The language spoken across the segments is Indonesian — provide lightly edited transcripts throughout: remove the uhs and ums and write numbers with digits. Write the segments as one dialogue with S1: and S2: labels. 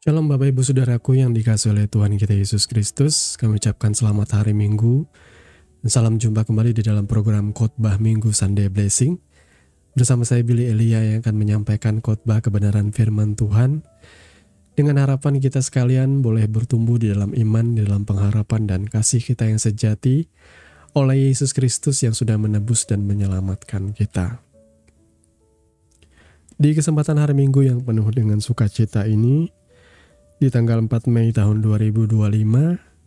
S1: Shalom Bapak Ibu Saudaraku yang dikasihi oleh Tuhan kita Yesus Kristus. Kami ucapkan selamat hari Minggu. Dan salam jumpa kembali di dalam program Khotbah Minggu Sunday Blessing. Bersama saya Billy Elia yang akan menyampaikan khotbah kebenaran firman Tuhan. Dengan harapan kita sekalian boleh bertumbuh di dalam iman, di dalam pengharapan dan kasih kita yang sejati oleh Yesus Kristus yang sudah menebus dan menyelamatkan kita. Di kesempatan hari Minggu yang penuh dengan sukacita ini, di tanggal 4 Mei tahun 2025,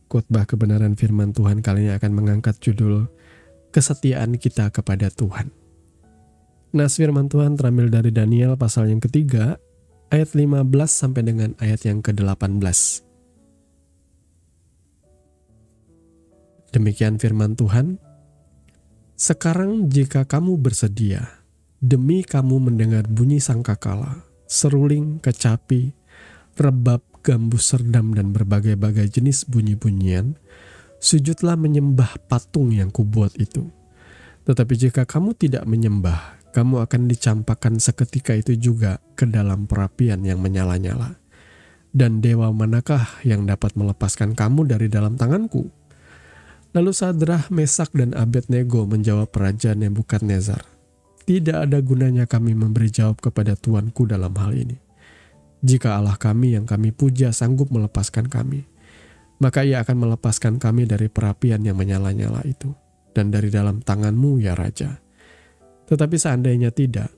S1: khotbah kebenaran firman Tuhan kali ini akan mengangkat judul Kesetiaan Kita Kepada Tuhan. Nas firman Tuhan terambil dari Daniel pasal yang ketiga, ayat 15 sampai dengan ayat yang ke-18. Demikian firman Tuhan, "Sekarang jika kamu bersedia, demi kamu mendengar bunyi sangkakala, seruling, kecapi, rebab, gambus serdam dan berbagai-bagai jenis bunyi-bunyian, sujudlah menyembah patung yang kubuat itu. Tetapi jika kamu tidak menyembah, kamu akan dicampakkan seketika itu juga ke dalam perapian yang menyala-nyala. Dan dewa manakah yang dapat melepaskan kamu dari dalam tanganku?" Lalu Sadrah, Mesak dan Abednego menjawab Raja Nebukadnezar, "Tidak ada gunanya kami memberi jawab kepada Tuanku dalam hal ini. Jika Allah kami yang kami puja sanggup melepaskan kami, maka ia akan melepaskan kami dari perapian yang menyala-nyala itu, dan dari dalam tanganmu ya Raja. Tetapi seandainya tidak,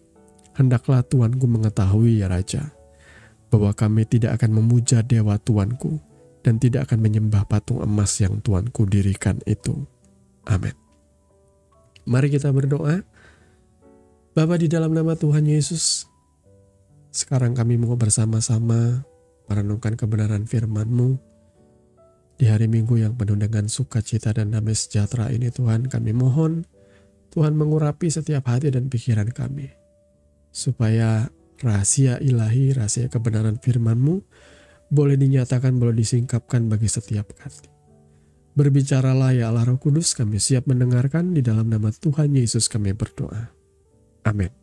S1: hendaklah Tuanku mengetahui ya Raja, bahwa kami tidak akan memuja dewa Tuanku, dan tidak akan menyembah patung emas yang Tuanku dirikan itu. Amin." Mari kita berdoa. Bapa, di dalam nama Tuhan Yesus, sekarang kami mau bersama-sama merenungkan kebenaran firman-Mu. Di hari Minggu yang penuh dengan sukacita dan damai sejahtera ini Tuhan, kami mohon Tuhan mengurapi setiap hati dan pikiran kami, supaya rahasia ilahi, rahasia kebenaran firman-Mu boleh dinyatakan, boleh disingkapkan bagi setiap hati. Berbicaralah ya Allah Roh Kudus, kami siap mendengarkan. Di dalam nama Tuhan Yesus kami berdoa. Amin.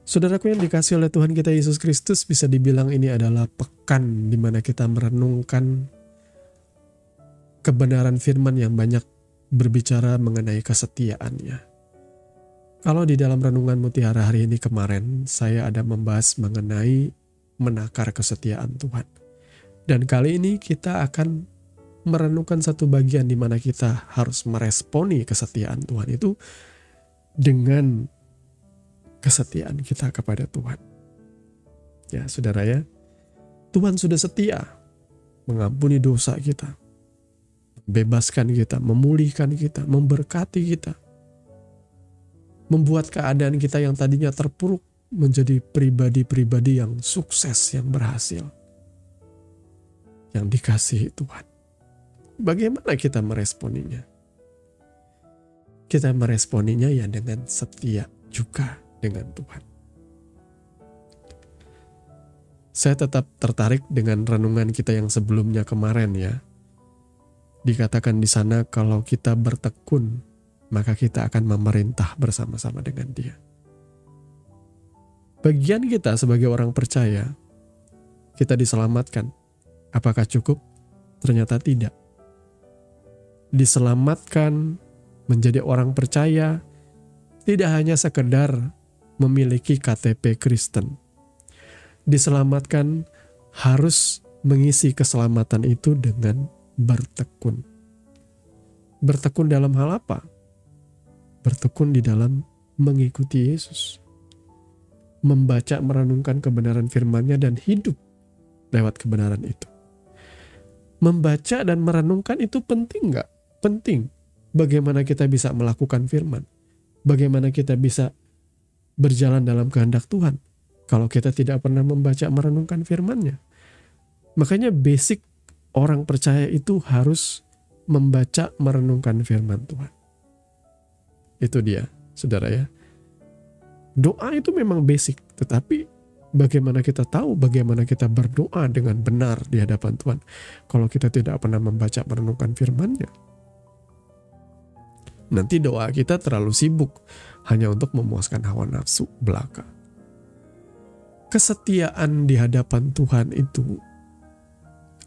S1: Saudaraku yang dikasihi oleh Tuhan kita Yesus Kristus, bisa dibilang ini adalah pekan di mana kita merenungkan kebenaran firman yang banyak berbicara mengenai kesetiaannya. Kalau di dalam renungan mutiara hari ini kemarin, saya ada membahas mengenai menakar kesetiaan Tuhan. Dan kali ini kita akan merenungkan satu bagian di mana kita harus meresponi kesetiaan Tuhan itu dengan kesetiaan kita kepada Tuhan. Ya, saudara ya, Tuhan sudah setia mengampuni dosa kita, membebaskan kita, memulihkan kita, memberkati kita, membuat keadaan kita yang tadinya terpuruk menjadi pribadi-pribadi yang sukses, yang berhasil, yang dikasihi Tuhan. Bagaimana kita meresponinya? Kita meresponinya ya dengan setia juga dengan Tuhan. Saya tetap tertarik dengan renungan kita yang sebelumnya kemarin ya. Dikatakan di sana kalau kita bertekun, maka kita akan memerintah bersama-sama dengan Dia. Bagian kita sebagai orang percaya, kita diselamatkan. Apakah cukup? Ternyata tidak. Diselamatkan menjadi orang percaya tidak hanya sekedar memiliki KTP Kristen. Diselamatkan harus mengisi keselamatan itu dengan bertekun. Bertekun dalam hal apa? Bertekun di dalam mengikuti Yesus. Membaca, merenungkan kebenaran firman-Nya dan hidup lewat kebenaran itu. Membaca dan merenungkan itu penting nggak? Penting. Bagaimana kita bisa melakukan firman? Bagaimana kita bisa berjalan dalam kehendak Tuhan kalau kita tidak pernah membaca merenungkan firman-Nya? Makanya basic orang percaya itu harus membaca merenungkan firman Tuhan. Itu dia, saudara ya. Doa itu memang basic, tetapi bagaimana kita tahu bagaimana kita berdoa dengan benar di hadapan Tuhan kalau kita tidak pernah membaca merenungkan firman-Nya? Nanti doa kita terlalu sibuk hanya untuk memuaskan hawa nafsu belaka. Kesetiaan di hadapan Tuhan itu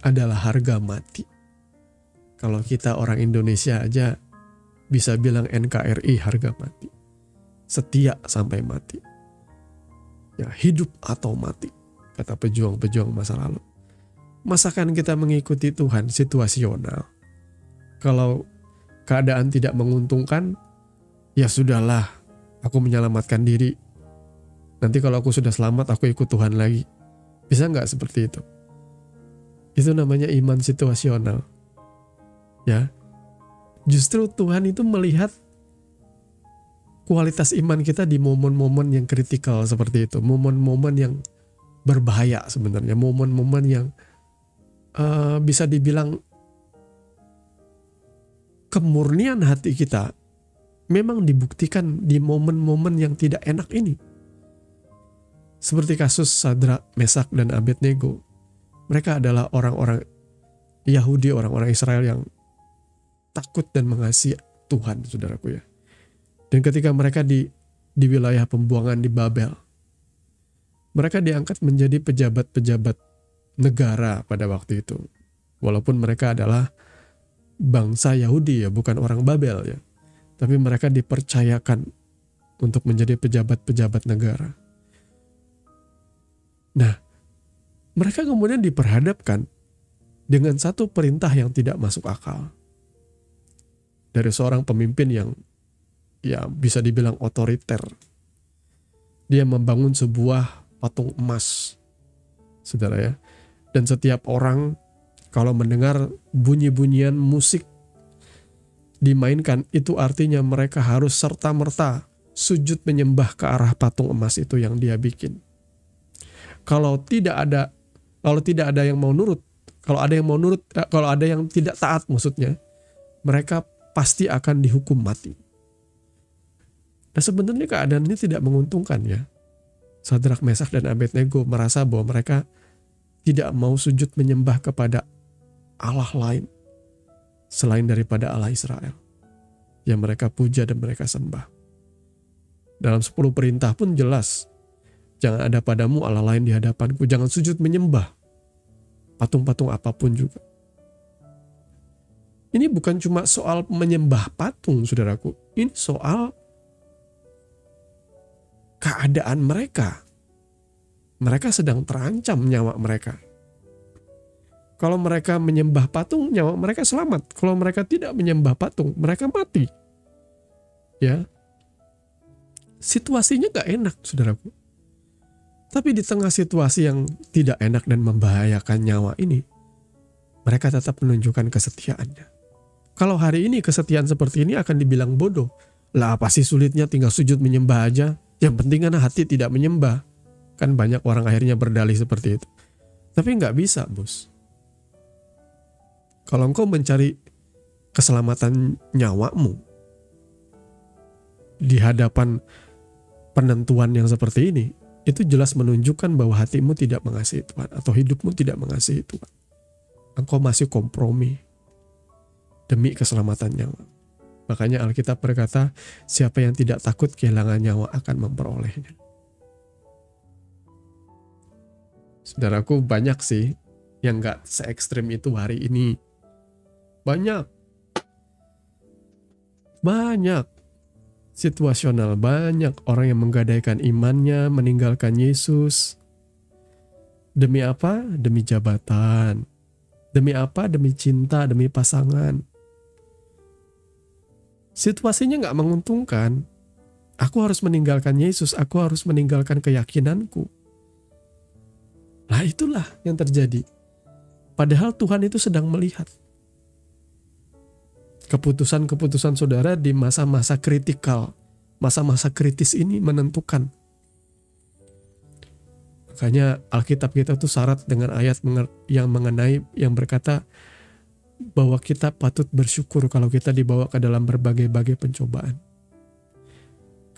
S1: adalah harga mati. Kalau kita orang Indonesia aja bisa bilang NKRI harga mati. Setia sampai mati. Ya, hidup atau mati, kata pejuang-pejuang masa lalu. Masakan kita mengikuti Tuhan situasional? Kalau keadaan tidak menguntungkan, ya sudahlah, aku menyelamatkan diri. Nanti kalau aku sudah selamat, aku ikut Tuhan lagi. Bisa nggak seperti itu? Itu namanya iman situasional. Ya, justru Tuhan itu melihat kualitas iman kita di momen-momen yang kritikal seperti itu. Momen-momen yang berbahaya sebenarnya. Momen-momen yang bisa dibilang kemurnian hati kita memang dibuktikan di momen-momen yang tidak enak ini. Seperti kasus Sadrak, Mesak, dan Abednego. Mereka adalah orang-orang Yahudi, orang-orang Israel yang takut dan mengasihi Tuhan, saudaraku ya. Dan ketika mereka di wilayah pembuangan di Babel, mereka diangkat menjadi pejabat-pejabat negara pada waktu itu. Walaupun mereka adalah bangsa Yahudi ya, bukan orang Babel ya. Tapi mereka dipercayakan untuk menjadi pejabat-pejabat negara. Nah, mereka kemudian diperhadapkan dengan satu perintah yang tidak masuk akal. Dari seorang pemimpin yang ya bisa dibilang otoriter. Dia membangun sebuah patung emas, saudara ya. Dan setiap orang kalau mendengar bunyi-bunyian musik dimainkan, itu artinya mereka harus serta-merta sujud menyembah ke arah patung emas itu yang dia bikin. Kalau tidak ada yang mau nurut, kalau ada yang tidak taat maksudnya, mereka pasti akan dihukum mati. Nah, sebenarnya keadaan ini tidak menguntungkan ya. Sadrak, Mesak, dan Abednego merasa bahwa mereka tidak mau sujud menyembah kepada Allah lain selain daripada Allah Israel yang mereka puja dan mereka sembah. Dalam 10 perintah pun jelas, jangan ada padamu Allah lain di hadapanku, jangan sujud menyembah patung-patung apapun juga. Ini bukan cuma soal menyembah patung, saudaraku. Ini soal keadaan mereka. Mereka sedang terancam nyawa mereka. Kalau mereka menyembah patung, nyawa mereka selamat. Kalau mereka tidak menyembah patung, mereka mati. Ya, situasinya gak enak, saudaraku. Tapi di tengah situasi yang tidak enak dan membahayakan nyawa ini, mereka tetap menunjukkan kesetiaannya. Kalau hari ini kesetiaan seperti ini akan dibilang bodoh. Lah apa sih sulitnya, tinggal sujud menyembah aja. Yang penting kan hati tidak menyembah. Kan banyak orang akhirnya berdalih seperti itu. Tapi nggak bisa, bos. Kalau engkau mencari keselamatan nyawamu di hadapan penentuan yang seperti ini, itu jelas menunjukkan bahwa hatimu tidak mengasihi Tuhan atau hidupmu tidak mengasihi Tuhan. Engkau masih kompromi demi keselamatan nyawa. Makanya Alkitab berkata, siapa yang tidak takut kehilangan nyawa akan memperolehnya. Saudaraku, banyak sih yang gak se-ekstrim itu hari ini. Banyak situasional, banyak orang yang menggadaikan imannya, meninggalkan Yesus. Demi apa? Demi jabatan. Demi apa? Demi cinta, demi pasangan. Situasinya gak menguntungkan. Aku harus meninggalkan Yesus, aku harus meninggalkan keyakinanku. Nah, itulah yang terjadi. Padahal Tuhan itu sedang melihat keputusan-keputusan saudara di masa-masa kritikal, masa-masa kritis ini menentukan. Makanya Alkitab kita tuh syarat dengan ayat yang berkata bahwa kita patut bersyukur kalau kita dibawa ke dalam berbagai-bagai pencobaan.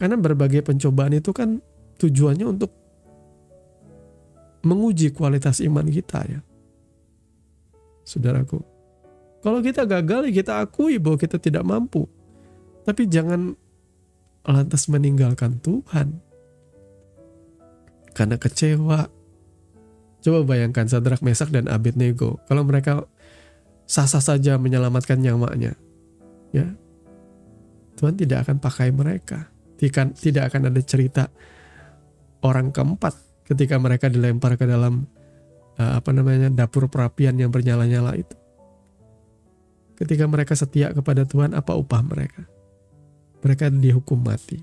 S1: Karena berbagai pencobaan itu kan tujuannya untuk menguji kualitas iman kita ya. Saudaraku, kalau kita gagal, kita akui bahwa kita tidak mampu. Tapi jangan lantas meninggalkan Tuhan. karena kecewa. Coba bayangkan Sadrak, Mesak, dan Abednego. Kalau mereka sah-sah saja menyelamatkan nyawanya, ya, Tuhan tidak akan pakai mereka. Tidak akan ada cerita orang keempat ketika mereka dilempar ke dalam dapur perapian yang bernyala-nyala itu. Ketika mereka setia kepada Tuhan, apa upah mereka? Mereka dihukum mati,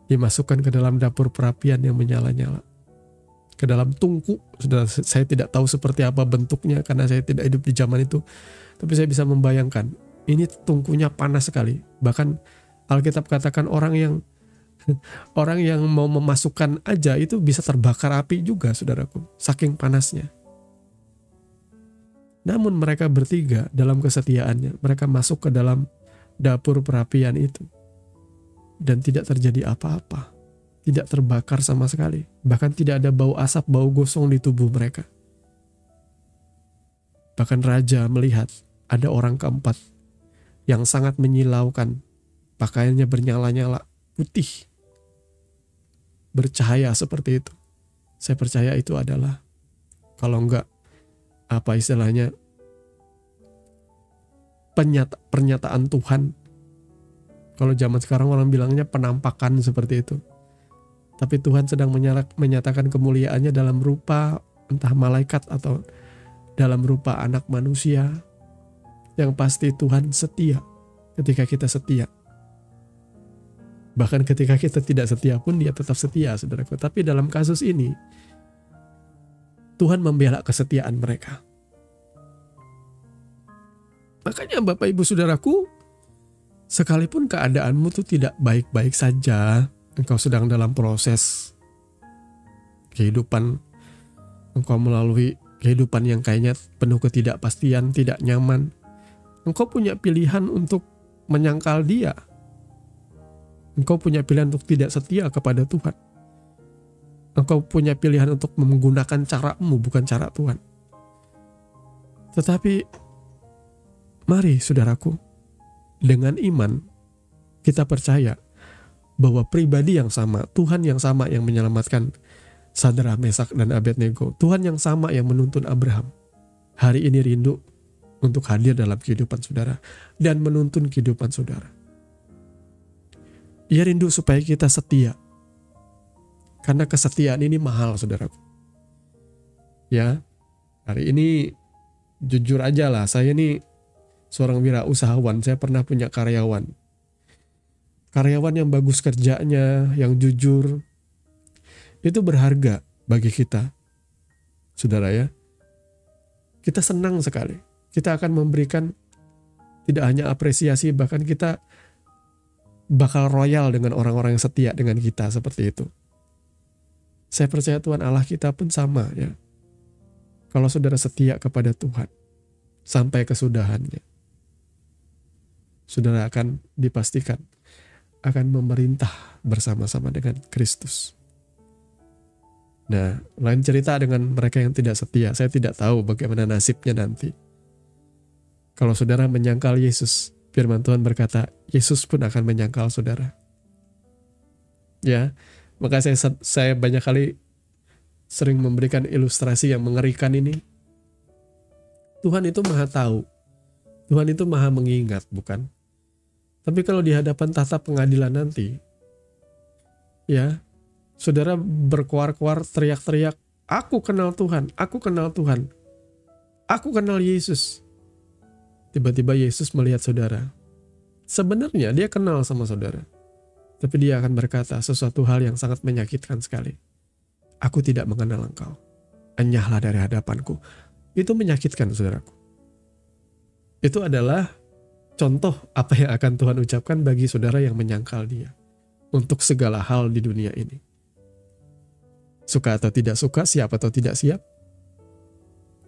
S1: dimasukkan ke dalam dapur perapian yang menyala-nyala, ke dalam tungku. Saya tidak tahu seperti apa bentuknya karena saya tidak hidup di zaman itu, tapi saya bisa membayangkan ini tungkunya panas sekali. Bahkan Alkitab katakan orang yang mau memasukkan aja itu bisa terbakar api juga, saudaraku, saking panasnya. Namun mereka bertiga dalam kesetiaannya, mereka masuk ke dalam dapur perapian itu dan tidak terjadi apa-apa, tidak terbakar sama sekali, bahkan tidak ada bau asap, bau gosong di tubuh mereka. Bahkan raja melihat ada orang keempat yang sangat menyilaukan, pakaiannya bernyala-nyala, putih, bercahaya seperti itu. Saya percaya itu adalah, kalau enggak, apa istilahnya, pernyataan Tuhan. Kalau zaman sekarang orang bilangnya penampakan seperti itu. Tapi Tuhan sedang menyatakan kemuliaannya dalam rupa entah malaikat atau dalam rupa anak manusia. Yang pasti Tuhan setia ketika kita setia. Bahkan ketika kita tidak setia pun dia tetap setia, saudaraku. Tapi dalam kasus ini, Tuhan membela kesetiaan mereka. Makanya Bapak Ibu Saudaraku, sekalipun keadaanmu tuh tidak baik-baik saja, engkau sedang dalam proses kehidupan, engkau melalui kehidupan yang kayaknya penuh ketidakpastian, tidak nyaman, engkau punya pilihan untuk menyangkal dia. Engkau punya pilihan untuk tidak setia kepada Tuhan. Engkau punya pilihan untuk menggunakan caramu, bukan cara Tuhan. Tetapi mari saudaraku, dengan iman kita percaya bahwa pribadi yang sama, Tuhan yang sama yang menyelamatkan Sadrak, Mesak, dan Abednego, Tuhan yang sama yang menuntun Abraham, hari ini rindu untuk hadir dalam kehidupan saudara dan menuntun kehidupan saudara. Ia rindu supaya kita setia. Karena kesetiaan ini mahal, saudaraku. Ya, hari ini jujur aja lah, saya ini seorang wirausahawan, saya pernah punya karyawan. Karyawan yang bagus kerjanya, yang jujur, itu berharga bagi kita. Saudara ya, kita senang sekali. Kita akan memberikan tidak hanya apresiasi, bahkan kita bakal royal dengan orang-orang yang setia dengan kita seperti itu. Saya percaya Tuhan Allah kita pun sama ya. Kalau saudara setia kepada Tuhan sampai kesudahannya, saudara akan dipastikan akan memerintah bersama-sama dengan Kristus. Nah, lain cerita dengan mereka yang tidak setia. Saya tidak tahu bagaimana nasibnya nanti. Kalau saudara menyangkal Yesus, firman Tuhan berkata, Yesus pun akan menyangkal saudara. Ya, maka saya banyak kali sering memberikan ilustrasi yang mengerikan ini. Tuhan itu maha tahu. Tuhan itu maha mengingat, bukan? Tapi kalau di hadapan tahta pengadilan nanti, ya, saudara berkuar-kuar, teriak-teriak, aku kenal Tuhan, aku kenal Tuhan, aku kenal Yesus. Tiba-tiba Yesus melihat saudara. Sebenarnya dia kenal sama saudara. Tapi dia akan berkata sesuatu hal yang sangat menyakitkan sekali. Aku tidak mengenal engkau. Enyahlah dari hadapanku. Itu menyakitkan, saudaraku. Itu adalah contoh apa yang akan Tuhan ucapkan bagi saudara yang menyangkal dia. Untuk segala hal di dunia ini. Suka atau tidak suka, siap atau tidak siap.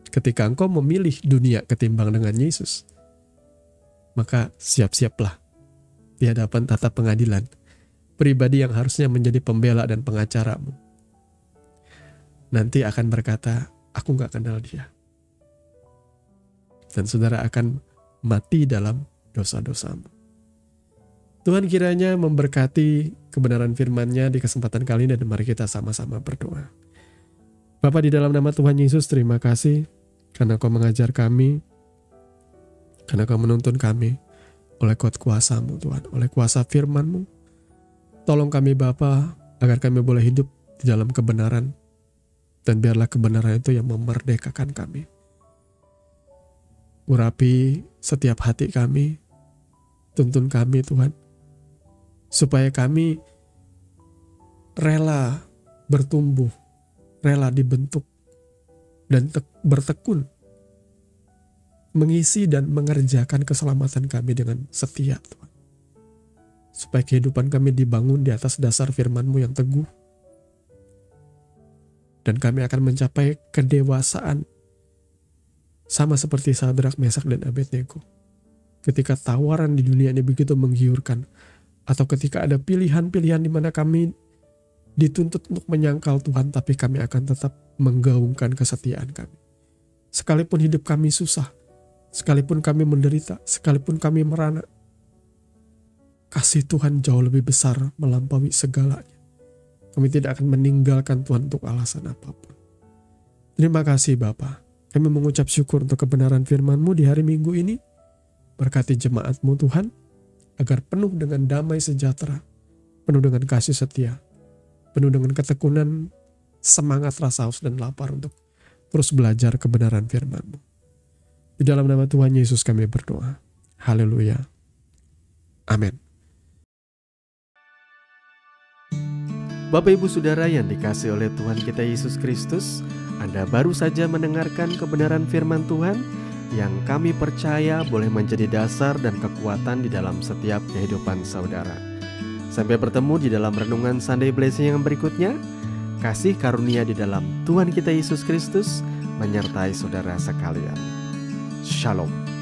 S1: Ketika engkau memilih dunia ketimbang dengan Yesus, maka siap-siaplah di hadapan tahta pengadilan. Pribadi yang harusnya menjadi pembela dan pengacaramu nanti akan berkata, aku gak kenal dia. Dan saudara akan mati dalam dosa-dosamu. Tuhan kiranya memberkati kebenaran firman-Nya di kesempatan kali ini, dan mari kita sama-sama berdoa. Bapa, di dalam nama Tuhan Yesus, terima kasih karena Kau mengajar kami, karena Kau menuntun kami oleh kuasa-Mu Tuhan, oleh kuasa firman-Mu. Tolong kami Bapa, agar kami boleh hidup di dalam kebenaran, dan biarlah kebenaran itu yang memerdekakan kami. Urapi setiap hati kami, tuntun kami Tuhan, supaya kami rela bertumbuh, rela dibentuk, dan bertekun mengisi dan mengerjakan keselamatan kami dengan setia Tuhan. Supaya kehidupan kami dibangun di atas dasar firman-Mu yang teguh, dan kami akan mencapai kedewasaan sama seperti Sadrak, Mesak, dan Abednego. Ketika tawaran di dunia ini begitu menggiurkan, atau ketika ada pilihan-pilihan di mana kami dituntut untuk menyangkal Tuhan, tapi kami akan tetap menggaungkan kesetiaan kami. Sekalipun hidup kami susah, sekalipun kami menderita, sekalipun kami merana, kasih Tuhan jauh lebih besar melampaui segalanya. Kami tidak akan meninggalkan Tuhan untuk alasan apapun. Terima kasih Bapa. Kami mengucap syukur untuk kebenaran firman-Mu di hari Minggu ini. Berkati jemaat-Mu Tuhan, agar penuh dengan damai sejahtera, penuh dengan kasih setia, penuh dengan ketekunan, semangat, rasa haus, dan lapar untuk terus belajar kebenaran firman-Mu. Di dalam nama Tuhan Yesus kami berdoa. Haleluya. Amin.
S2: Bapak Ibu Saudara yang dikasihi oleh Tuhan kita Yesus Kristus, Anda baru saja mendengarkan kebenaran firman Tuhan yang kami percaya boleh menjadi dasar dan kekuatan di dalam setiap kehidupan saudara. Sampai bertemu di dalam renungan Sunday Blessing yang berikutnya. Kasih karunia di dalam Tuhan kita Yesus Kristus menyertai saudara sekalian. Shalom.